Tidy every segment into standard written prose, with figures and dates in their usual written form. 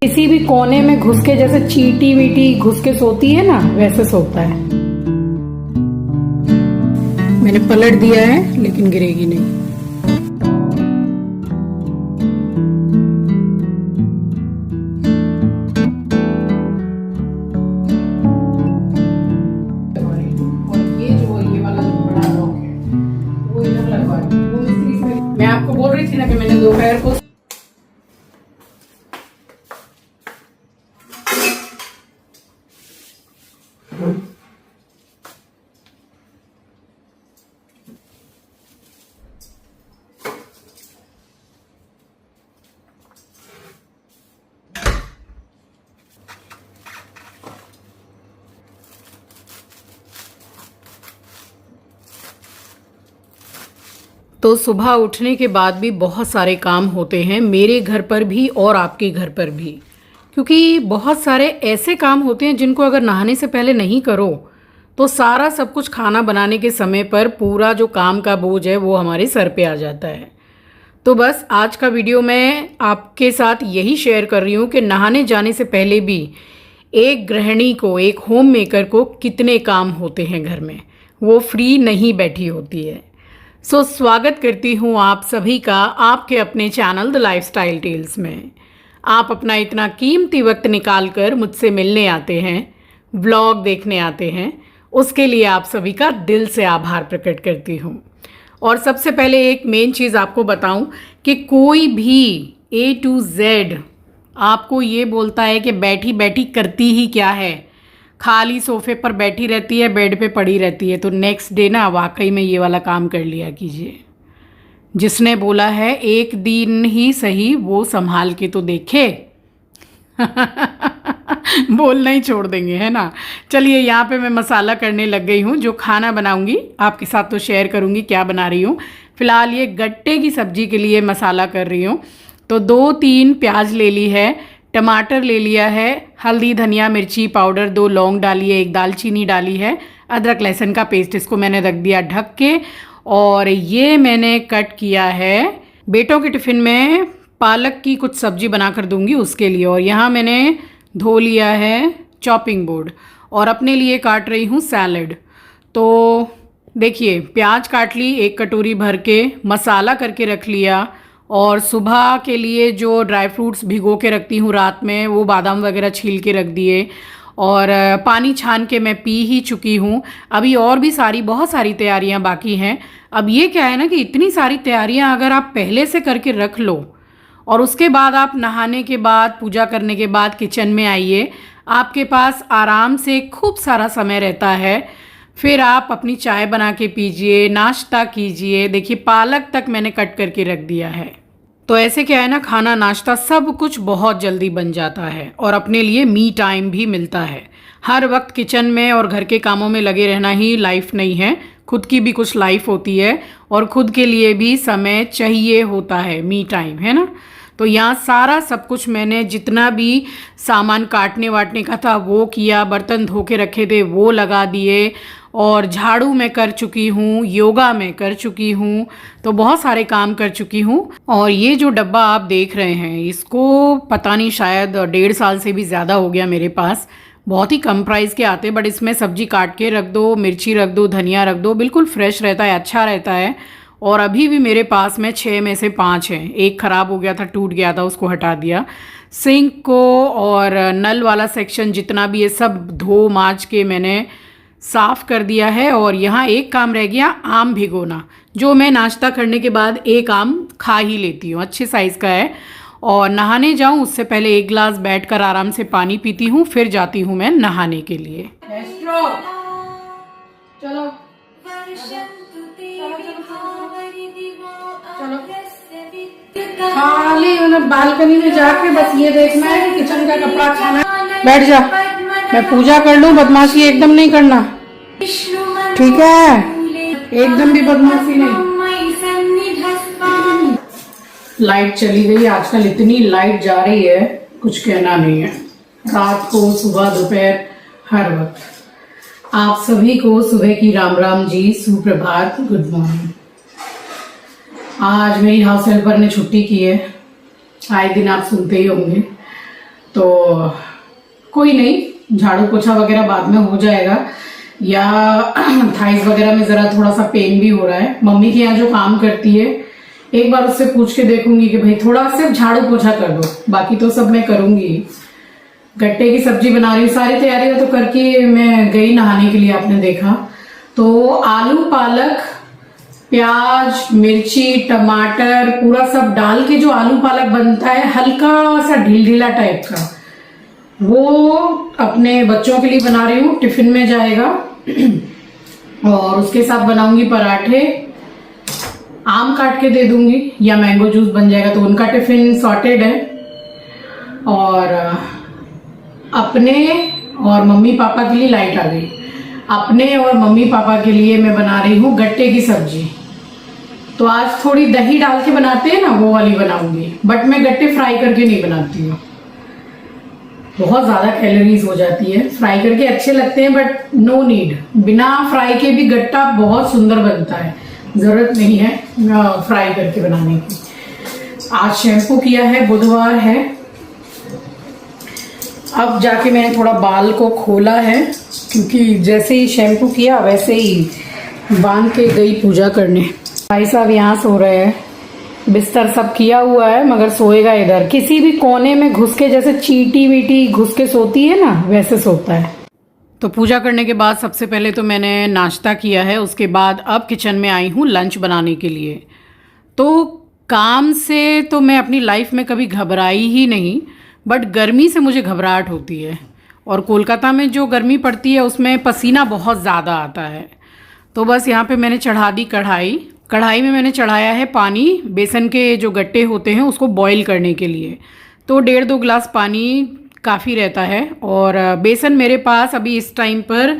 किसी भी कोने में घुस के, जैसे चींटी वीटी घुस के सोती है ना, वैसे सोता है। मैंने पलट दिया है लेकिन गिरेगी नहीं। मैं आपको बोल रही थी ना कि मैंने दोपहर को तो सुबह उठने के बाद भी बहुत सारे काम होते हैं, मेरे घर पर भी और आपके घर पर भी, क्योंकि बहुत सारे ऐसे काम होते हैं जिनको अगर नहाने से पहले नहीं करो तो सारा सब कुछ खाना बनाने के समय पर पूरा जो काम का बोझ है वो हमारे सर पे आ जाता है। तो बस आज का वीडियो मैं आपके साथ यही शेयर कर रही हूँ कि नहाने जाने से पहले भी एक गृहिणी को, एक होम मेकर को कितने काम होते हैं घर में, वो फ्री नहीं बैठी होती है। स्वागत करती हूँ आप सभी का आपके अपने चैनल द लाइफस्टाइल टेल्स में। आप अपना इतना कीमती वक्त निकाल कर मुझसे मिलने आते हैं, व्लॉग देखने आते हैं, उसके लिए आप सभी का दिल से आभार प्रकट करती हूँ। और सबसे पहले एक मेन चीज़ आपको बताऊँ कि कोई भी A to Z आपको ये बोलता है कि बैठी बैठी करती ही क्या है, खाली सोफे पर बैठी रहती है, बेड पे पड़ी रहती है, तो नेक्स्ट डे ना वाकई में ये वाला काम कर लिया कीजिए। जिसने बोला है एक दिन ही सही वो संभाल के तो देखे बोलना ही छोड़ देंगे, है ना। चलिए यहाँ पे मैं मसाला करने लग गई हूँ। जो खाना बनाऊँगी आपके साथ तो शेयर करूँगी क्या बना रही हूँ। फ़िलहाल ये गट्टे की सब्ज़ी के लिए मसाला कर रही हूँ। तो 2-3 प्याज ले ली है, टमाटर ले लिया है, हल्दी धनिया मिर्ची पाउडर, 2 लौंग डाली है, 1 दालचीनी डाली है, अदरक लहसुन का पेस्ट, इसको मैंने रख दिया ढक के। और ये मैंने कट किया है बेटों के टिफ़िन में पालक की कुछ सब्जी बना कर दूंगी उसके लिए। और यहाँ मैंने धो लिया है चॉपिंग बोर्ड और अपने लिए काट रही हूँ सैलड। तो देखिए प्याज काट ली 1 कटोरी भर के, मसाला करके रख लिया। और सुबह के लिए जो ड्राई फ्रूट्स भिगो के रखती हूँ रात में, वो बादाम वगैरह छील के रख दिए। और पानी छान के मैं पी ही चुकी हूँ। अभी और भी बहुत सारी तैयारियाँ बाकी हैं। अब ये क्या है ना कि इतनी सारी तैयारियाँ अगर आप पहले से करके रख लो और उसके बाद आप नहाने के बाद, पूजा करने के बाद किचन में आइए, आपके पास आराम से खूब सारा समय रहता है। फिर आप अपनी चाय बना के पीजिए, नाश्ता कीजिए। देखिए पालक तक मैंने कट करके रख दिया है। तो ऐसे क्या है ना, खाना नाश्ता सब कुछ बहुत जल्दी बन जाता है और अपने लिए मी टाइम भी मिलता है। हर वक्त किचन में और घर के कामों में लगे रहना ही लाइफ नहीं है, खुद की भी कुछ लाइफ होती है और खुद के लिए भी समय चाहिए होता है, मी टाइम, है ना। तो यहाँ सारा सब कुछ मैंने जितना भी सामान काटने वाटने का था वो किया, बर्तन धो के रखे थे वो लगा दिए, और झाड़ू मैं कर चुकी हूँ, योगा मैं कर चुकी हूँ, तो बहुत सारे काम कर चुकी हूँ। और ये जो डब्बा आप देख रहे हैं इसको पता नहीं शायद 1.5 साल से भी ज़्यादा हो गया मेरे पास। बहुत ही कम प्राइस के आते, बट इसमें सब्जी काट के रख दो, मिर्ची रख दो, धनिया रख दो, बिल्कुल फ्रेश रहता है, अच्छा रहता है। और अभी भी मेरे पास में 6 में से 5 हैं। एक ख़राब हो गया था, टूट गया था, उसको हटा दिया। सिंक को और नल वाला सेक्शन जितना भी है सब धो मांज के मैंने साफ़ कर दिया है। और यहाँ एक काम रह गया, आम भिगोना, जो मैं नाश्ता करने के बाद एक आम खा ही लेती हूँ, अच्छे साइज़ का है। और नहाने जाऊँ उससे पहले 1 गिलास बैठकर आराम से पानी पीती हूँ, फिर जाती हूँ मैं नहाने के लिए। चलो खाली मतलब बालकनी में जाके बस ये देखना है कि किचन का कपड़ा खाना। बैठ जा, मैं पूजा कर लूं, बदमाशी एकदम नहीं करना, ठीक है? एकदम भी बदमाशी नहीं। लाइट चली गई, आजकल इतनी लाइट जा रही है कुछ कहना नहीं है, रात को, सुबह, दोपहर, हर वक्त। आप सभी को सुबह की राम राम जी, सुप्रभात, गुड मॉर्निंग। आज मेरी हाउस हेल्पर ने छुट्टी की है, आए दिन आप सुनते ही होंगे। तो कोई नहीं, झाड़ू पोछा वगैरह बाद में हो जाएगा। या थाइस वगैरह में जरा थोड़ा सा पेन भी हो रहा है। मम्मी के यहाँ जो काम करती है एक बार उससे पूछ के देखूंगी कि भाई थोड़ा सिर्फ झाड़ू पोछा कर दो, बाकी तो सब मैं करूंगी। गट्टे की सब्जी बना रही हूँ, सारी तैयारियां तो करके मैं गई नहाने के लिए, आपने देखा। तो आलू पालक प्याज मिर्ची टमाटर पूरा सब डाल के जो आलू पालक बनता है हल्का सा ढील ढीला टाइप का, वो अपने बच्चों के लिए बना रही हूँ, टिफिन में जाएगा। और उसके साथ बनाऊंगी पराठे, आम काट के दे दूंगी या मैंगो जूस बन जाएगा, तो उनका टिफिन सॉर्टेड है। और अपने और मम्मी पापा के लिए लाइट आ गई, अपने और मम्मी पापा के लिए मैं बना रही हूँ गट्टे की सब्जी। तो आज थोड़ी दही डाल के बनाते हैं ना, वो वाली बनाऊंगी, बट मैं गट्टे फ्राई करके नहीं बनाती हूँ, बहुत ज्यादा कैलोरीज हो जाती है। फ्राई करके अच्छे लगते हैं बट नो नीड, बिना फ्राई के भी गट्टा बहुत सुंदर बनता है, जरूरत नहीं है फ्राई करके बनाने की। आज शैम्पू किया है, बुधवार है। अब जाके मैंने थोड़ा बाल को खोला है, क्योंकि जैसे ही शैम्पू किया वैसे ही बांध के गई पूजा करने। भाई साहब यहाँ सो रहे हैं, बिस्तर सब किया हुआ है मगर सोएगा इधर किसी भी कोने में घुस के, जैसे चींटी वीटी घुस के सोती है ना, वैसे सोता है। तो पूजा करने के बाद सबसे पहले तो मैंने नाश्ता किया है, उसके बाद अब किचन में आई हूँ लंच बनाने के लिए। तो काम से तो मैं अपनी लाइफ में कभी घबराई ही नहीं, बट गर्मी से मुझे घबराहट होती है। और कोलकाता में जो गर्मी पड़ती है उसमें पसीना बहुत ज़्यादा आता है। तो बस यहाँ पे मैंने चढ़ा दी कढ़ाई। कढ़ाई में मैंने चढ़ाया है पानी, बेसन के जो गट्टे होते हैं उसको बॉईल करने के लिए। तो 1.5-2 गिलास पानी काफ़ी रहता है। और बेसन मेरे पास अभी इस टाइम पर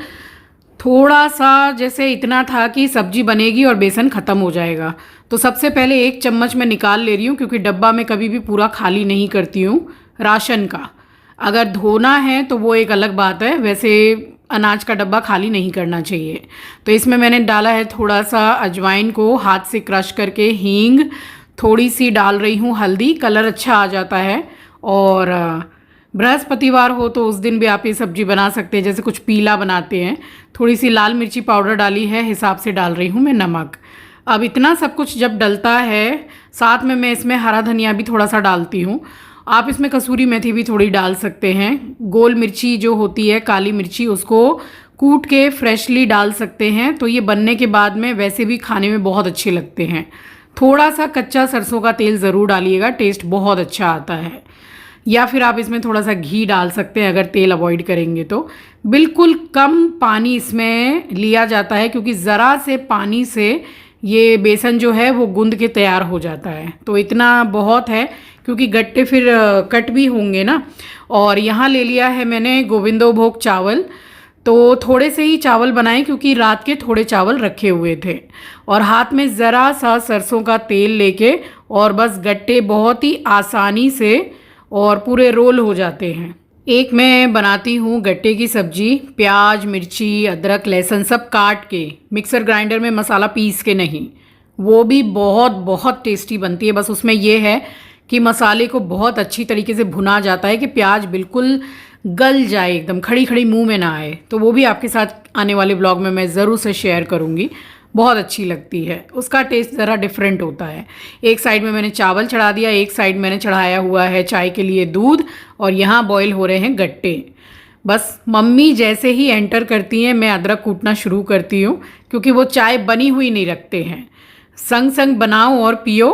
थोड़ा सा जैसे इतना था कि सब्जी बनेगी और बेसन ख़त्म हो जाएगा। तो सबसे पहले 1 चम्मच मैं निकाल ले रही हूँ, क्योंकि डब्बा में कभी भी पूरा खाली नहीं करती हूँ राशन का। अगर धोना है तो वो एक अलग बात है, वैसे अनाज का डब्बा खाली नहीं करना चाहिए। तो इसमें मैंने डाला है थोड़ा सा अजवाइन को हाथ से क्रश करके, हींग थोड़ी सी डाल रही हूँ, हल्दी, कलर अच्छा आ जाता है। और बृहस्पतिवार हो तो उस दिन भी आप ये सब्जी बना सकते हैं, जैसे कुछ पीला बनाते हैं। थोड़ी सी लाल मिर्ची पाउडर डाली है, हिसाब से डाल रही हूँ मैं नमक। अब इतना सब कुछ जब डलता है, साथ में मैं इसमें हरा धनिया भी थोड़ा सा डालती हूँ। आप इसमें कसूरी मेथी भी थोड़ी डाल सकते हैं। गोल मिर्ची जो होती है, काली मिर्ची, उसको कूट के फ्रेशली डाल सकते हैं। तो ये बनने के बाद में वैसे भी खाने में बहुत अच्छे लगते हैं। थोड़ा सा कच्चा सरसों का तेल ज़रूर डालिएगा, टेस्ट बहुत अच्छा आता है। या फिर आप इसमें थोड़ा सा घी डाल सकते हैं अगर तेल अवॉइड करेंगे तो। बिल्कुल कम पानी इसमें लिया जाता है, क्योंकि ज़रा से पानी से ये बेसन जो है वो गूंद के तैयार हो जाता है। तो इतना बहुत है, क्योंकि गट्टे फिर कट भी होंगे ना। और यहाँ ले लिया है मैंने गोविंदो भोग चावल। तो थोड़े से ही चावल बनाए, क्योंकि रात के थोड़े चावल रखे हुए थे। और हाथ में ज़रा सा सरसों का तेल लेके और बस गट्टे बहुत ही आसानी से और पूरे रोल हो जाते हैं। एक मैं बनाती हूँ गट्टे की सब्जी, प्याज मिर्ची अदरक लहसुन सब काट के, मिक्सर ग्राइंडर में मसाला पीस के नहीं। वो भी बहुत बहुत टेस्टी बनती है। बस उसमें ये है कि मसाले को बहुत अच्छी तरीके से भुना जाता है कि प्याज बिल्कुल गल जाए, एकदम खड़ी खड़ी मुंह में ना आए। तो वो भी आपके साथ आने वाले ब्लॉग में मैं ज़रूर से शेयर करूँगी। बहुत अच्छी लगती है, उसका टेस्ट ज़रा डिफरेंट होता है। एक साइड में मैंने चावल चढ़ा दिया, एक साइड मैंने चढ़ाया हुआ है चाय के लिए दूध, और यहाँ बॉईल हो रहे हैं गट्टे। बस मम्मी जैसे ही एंटर करती हैं मैं अदरक कूटना शुरू करती हूँ, क्योंकि वो चाय बनी हुई नहीं रखते हैं। संग संग बनाओ और पियो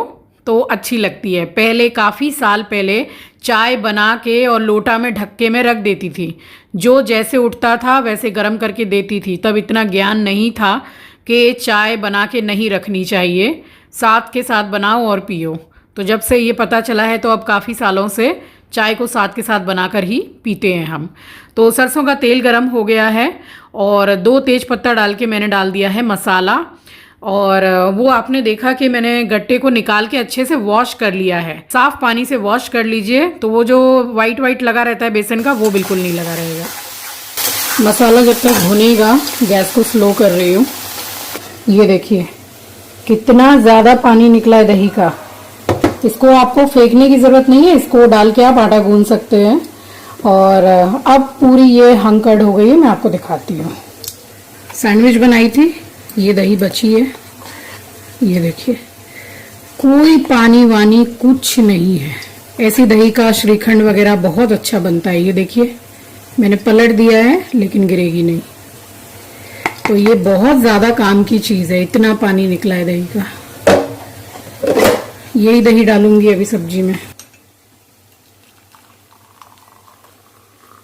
तो अच्छी लगती है। पहले काफ़ी साल पहले चाय बना के और लोटा में ढक्के में रख देती थी, जो जैसे उठता था वैसे गर्म करके देती थी। तब इतना ज्ञान नहीं था कि चाय बना के नहीं रखनी चाहिए, साथ के साथ बनाओ और पियो। तो जब से ये पता चला है तो अब काफ़ी सालों से चाय को साथ के साथ बनाकर ही पीते हैं हम। तो सरसों का तेल गरम हो गया है और 2 तेज पत्ता डाल के मैंने डाल दिया है मसाला। और वो आपने देखा कि मैंने गट्टे को निकाल के अच्छे से वॉश कर लिया है। साफ पानी से वॉश कर लीजिए, तो वो जो वाइट वाइट लगा रहता है बेसन का, वो बिल्कुल नहीं लगा रहेगा। मसाला जब तक भुनेगा, गैस को स्लो कर रही हूँ। ये देखिए कितना ज़्यादा पानी निकला है दही का। इसको आपको फेंकने की ज़रूरत नहीं है, इसको डाल के आप आटा गूंद सकते हैं। और अब पूरी ये हंकड़ हो गई है। मैं आपको दिखाती हूँ। सैंडविच बनाई थी, ये दही बची है, ये देखिए, कोई पानी वानी कुछ नहीं है। ऐसी दही का श्रीखंड वगैरह बहुत अच्छा बनता है। ये देखिए, मैंने पलट दिया है लेकिन गिरेगी नहीं। तो ये बहुत ज़्यादा काम की चीज़ है। इतना पानी निकला है दही का। यही दही डालूंगी अभी सब्जी में।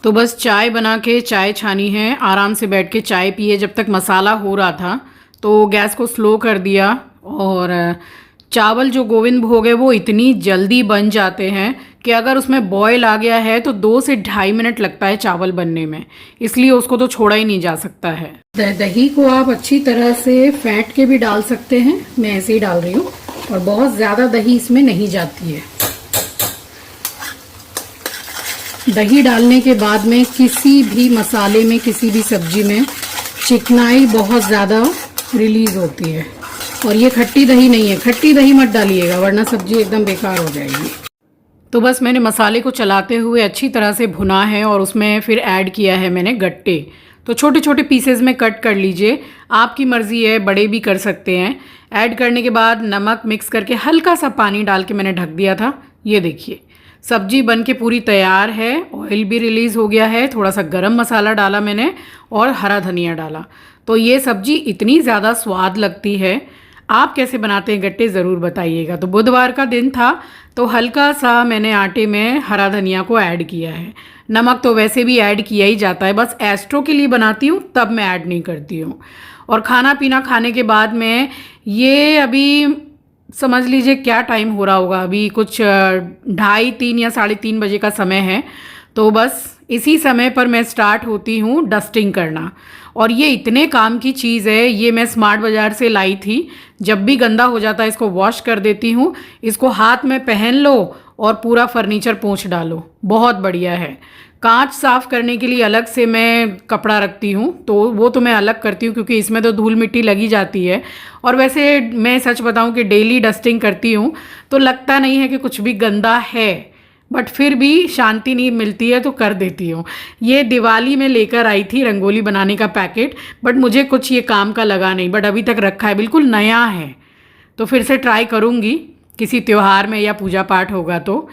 तो बस चाय बना के चाय छानी है, आराम से बैठ के चाय पिए। जब तक मसाला हो रहा था तो गैस को स्लो कर दिया। और चावल जो गोविंद भोग है वो इतनी जल्दी बन जाते हैं कि अगर उसमें बॉयल आ गया है तो 2 से 2.5 मिनट लगता है चावल बनने में, इसलिए उसको तो छोड़ा ही नहीं जा सकता है। दही को आप अच्छी तरह से फैट के भी डाल सकते हैं, मैं ऐसे ही डाल रही हूँ, और बहुत ज़्यादा दही इसमें नहीं जाती है। दही डालने के बाद में किसी भी मसाले में, किसी भी सब्जी में चिकनाई बहुत ज़्यादा रिलीज होती है। और ये खट्टी दही नहीं है, खट्टी दही मत डालिएगा वरना सब्जी एकदम बेकार हो जाएगी। तो बस मैंने मसाले को चलाते हुए अच्छी तरह से भुना है और उसमें फिर ऐड किया है मैंने गट्टे। तो छोटे छोटे पीसेज में कट कर लीजिए, आपकी मर्ज़ी है, बड़े भी कर सकते हैं। ऐड करने के बाद नमक मिक्स करके हल्का सा पानी डाल के मैंने ढक दिया था। ये देखिए, सब्जी बन के पूरी तैयार है, ऑयल भी रिलीज़ हो गया है। थोड़ा सा गरम मसाला डाला मैंने और हरा धनिया डाला। तो ये सब्जी इतनी ज़्यादा स्वाद लगती है। आप कैसे बनाते हैं गट्टे ज़रूर बताइएगा। तो बुधवार का दिन था तो हल्का सा मैंने आटे में हरा धनिया को ऐड किया है। नमक तो वैसे भी ऐड किया ही जाता है, बस एस्ट्रो के लिए बनाती हूँ तब मैं ऐड नहीं करती हूँ। और खाना पीना खाने के बाद में ये अभी समझ लीजिए क्या टाइम हो रहा होगा, अभी कुछ 2:30 या 3:30 बजे का समय है। तो बस इसी समय पर मैं स्टार्ट होती हूँ डस्टिंग करना। और ये इतने काम की चीज़ है, ये मैं स्मार्ट बाज़ार से लाई थी। जब भी गंदा हो जाता है इसको वॉश कर देती हूँ। इसको हाथ में पहन लो और पूरा फर्नीचर पोंछ डालो, बहुत बढ़िया है। कांच साफ़ करने के लिए अलग से मैं कपड़ा रखती हूँ, तो वो तो मैं अलग करती हूँ क्योंकि इसमें तो धूल मिट्टी लगी जाती है। और वैसे मैं सच बताऊँ कि डेली डस्टिंग करती हूँ तो लगता नहीं है कि कुछ भी गंदा है, बट फिर भी शांति नहीं मिलती है तो कर देती हूँ। ये दिवाली में लेकर आई थी रंगोली बनाने का पैकेट, बट मुझे कुछ ये काम का लगा नहीं, बट अभी तक रखा है, बिल्कुल नया है। तो फिर से ट्राई करूँगी किसी त्यौहार में या पूजा पाठ होगा तो।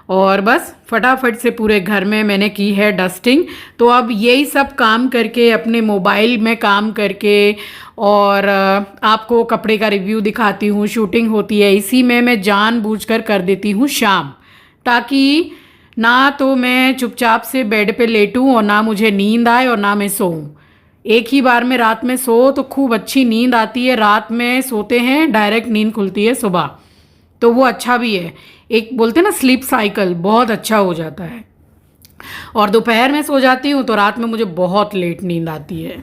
और बस फटाफट से पूरे घर में मैंने की है डस्टिंग। तो अब यही सब काम करके, अपने मोबाइल में काम करके, और आपको कपड़े का रिव्यू दिखाती हूँ, शूटिंग होती है, इसी में मैं जानबूझकर कर देती हूँ शाम, ताकि ना तो मैं चुपचाप से बेड पे लेटूं और ना मुझे नींद आए और ना मैं सोऊं। एक ही बार में रात में सो तो खूब अच्छी नींद आती है, रात में सोते हैं डायरेक्ट नींद खुलती है सुबह, तो वो अच्छा भी है। एक बोलते हैं ना स्लीप साइकिल, बहुत अच्छा हो जाता है। और दोपहर में सो जाती हूँ तो रात में मुझे बहुत लेट नींद आती है।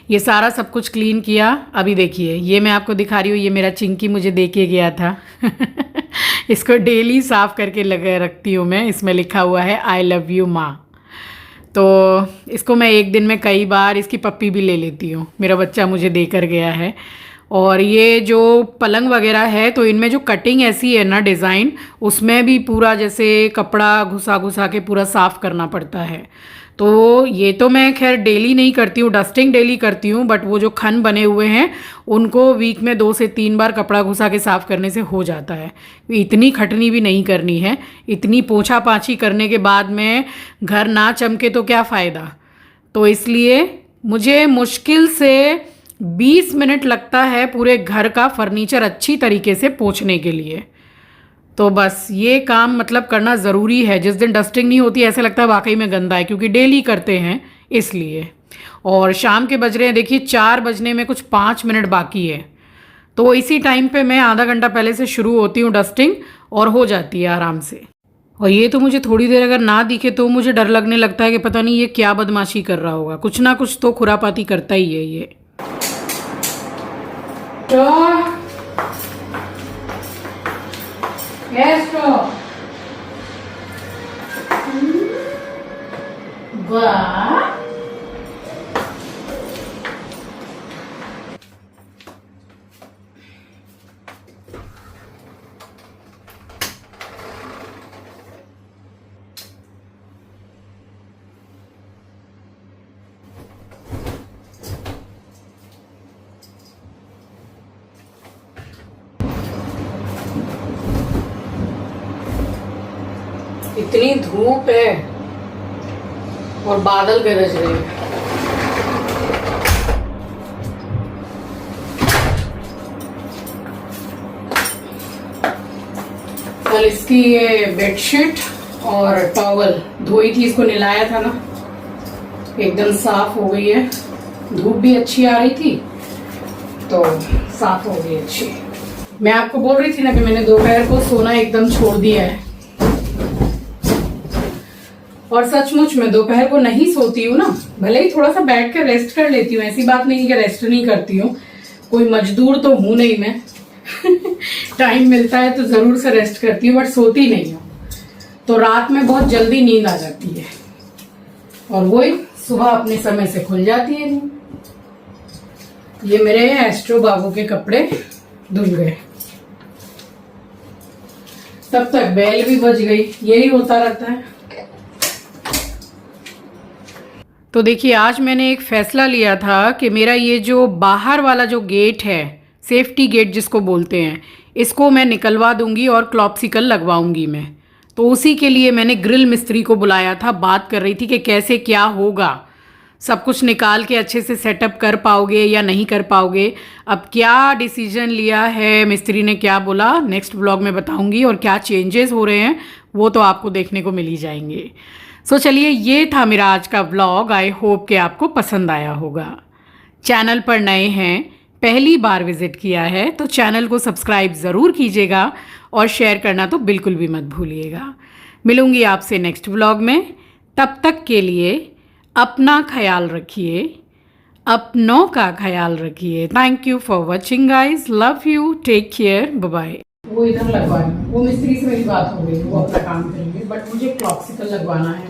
ये सारा सब कुछ क्लीन किया। अभी देखिए, ये मैं आपको दिखा रही हूँ, ये मेरा चिंकी मुझे दे के गया था इसको डेली साफ़ करके लगा रखती हूँ मैं। इसमें लिखा हुआ है आई लव यू माँ। तो इसको मैं एक दिन में कई बार इसकी पप्पी भी ले लेती हूँ, मेरा बच्चा मुझे देकर गया है। और ये जो पलंग वगैरह है तो इनमें जो कटिंग ऐसी है ना, डिज़ाइन, उसमें भी पूरा जैसे कपड़ा घुसा घुसा के पूरा साफ़ करना पड़ता है। तो ये तो मैं खैर डेली नहीं करती हूँ, डस्टिंग डेली करती हूँ, बट वो जो खन बने हुए हैं उनको वीक में 2 से 3 बार कपड़ा घुसा के साफ़ करने से हो जाता है। इतनी खटनी भी नहीं करनी है, इतनी पोछा पाछी करने के बाद में घर ना चमके तो क्या फ़ायदा। तो इसलिए मुझे मुश्किल से 20 मिनट लगता है पूरे घर का फर्नीचर अच्छी तरीके से पोंछने के लिए। तो बस ये काम मतलब करना ज़रूरी है। जिस दिन डस्टिंग नहीं होती ऐसा लगता है वाकई में गंदा है, क्योंकि डेली करते हैं इसलिए। और शाम के बज रहे हैं देखिए 4 बजने में कुछ 5 मिनट बाकी है। तो इसी टाइम पे मैं आधा घंटा पहले से शुरू होती हूँ डस्टिंग, और हो जाती है आराम से। और ये तो मुझे थोड़ी देर अगर ना दिखे तो मुझे डर लगने लगता है कि पता नहीं ये क्या बदमाशी कर रहा होगा, कुछ ना कुछ तो खुरापाती करता ही है ये। वाह, इतनी धूप है और बादल गरज रहे हैं। कल इसकी ये बेडशीट और टॉवल धोई थी, इसको नहलाया था ना, एकदम साफ हो गई है। धूप भी अच्छी आ रही थी तो साफ हो गई अच्छी। मैं आपको बोल रही थी ना कि मैंने दोपहर को सोना एकदम छोड़ दिया है, और सचमुच मैं दोपहर को नहीं सोती हूँ ना, भले ही थोड़ा सा बैठ कर रेस्ट कर लेती हूँ, ऐसी बात नहीं कि रेस्ट नहीं करती हूँ, कोई मजदूर तो हूं नहीं मैं टाइम मिलता है तो जरूर से रेस्ट करती हूँ, बट सोती नहीं हूँ। तो रात में बहुत जल्दी नींद आ जाती है और वही सुबह अपने समय से खुल जाती है नींद। ये मेरे एस्ट्रो बाबू के कपड़े धुल गए, तब तक बेल भी बज गई, यही होता रहता है। तो देखिए, आज मैंने एक फैसला लिया था कि मेरा ये जो बाहर वाला जो गेट है, सेफ्टी गेट जिसको बोलते हैं, इसको मैं निकलवा दूंगी और क्लॉप्सिकल लगवाऊंगी मैं। तो उसी के लिए मैंने ग्रिल मिस्त्री को बुलाया था, बात कर रही थी कि कैसे क्या होगा, सब कुछ निकाल के अच्छे से सेटअप कर पाओगे या नहीं कर पाओगे। अब क्या डिसीजन लिया है, मिस्त्री ने क्या बोला, नेक्स्ट व्लॉग में बताऊंगी, और क्या चेंजेस हो रहे हैं वो तो आपको देखने को मिल ही जाएंगे। सो चलिए, ये था मेरा आज का व्लॉग। आई होप कि आपको पसंद आया होगा। चैनल पर नए हैं, पहली बार विजिट किया है तो चैनल को सब्सक्राइब ज़रूर कीजिएगा और शेयर करना तो बिल्कुल भी मत भूलिएगा। मिलूंगी आपसे नेक्स्ट व्लॉग में, तब तक के लिए अपना ख्याल रखिए, अपनों का ख्याल रखिए। Thank you for watching guys, love you, take care, bye bye. वो इधर लगवाएं, वो मिस्त्री से मेरी बात हो गई, वो अपना काम करेंगे, बट मुझे क्लॉप्सिकल लगवाना है।